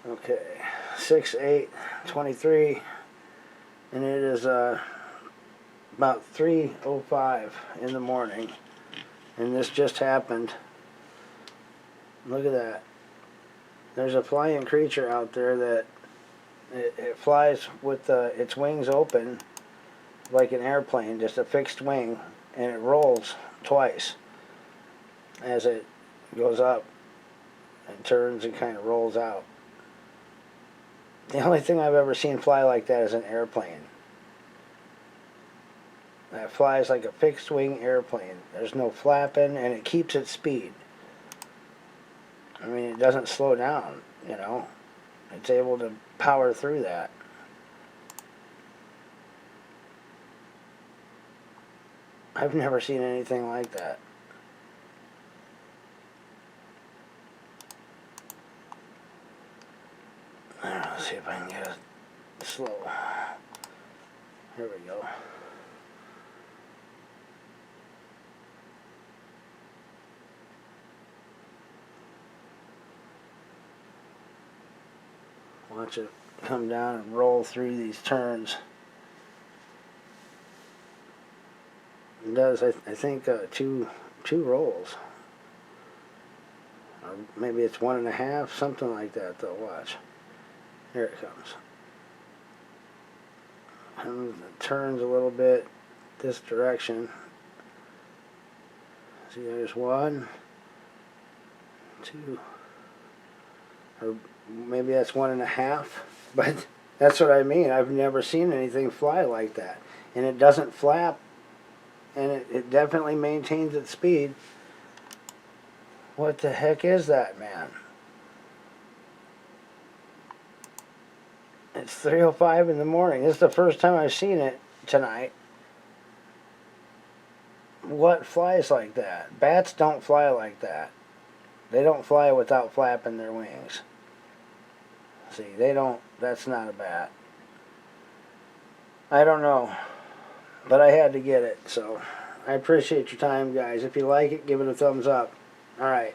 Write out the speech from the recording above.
Okay, 6/8/23, and it is about 3:05 in the morning, and this just happened. Look at that. There's a flying creature out there that it flies with its wings open like an airplane, just a fixed wing, and it rolls twice as it goes up and turns and kind of rolls out. The only thing I've ever seen fly like that is an airplane. That flies like a fixed wing airplane. There's no flapping, and it keeps its speed. I mean, it doesn't slow down, you know. It's able to power through that. I've never seen anything like that. Let's see if I can get it slow. Here we go. Watch it come down and roll through these turns. It does, I think, two rolls. Or maybe it's 1.5, something like that, though. Watch. Here it comes. And it turns a little bit this direction. See, there's 1, 2, or maybe that's 1.5, but that's what I mean. I've never seen anything fly like that. And it doesn't flap, and it definitely maintains its speed. What the heck is that, man? It's 3:05 in the morning. This is the first time I've seen it tonight. What flies like that? Bats don't fly like that. They don't fly without flapping their wings. See, they don't. That's not a bat. I don't know, but I had to get it, so I appreciate your time, guys. If you like it, give it a thumbs up. All right.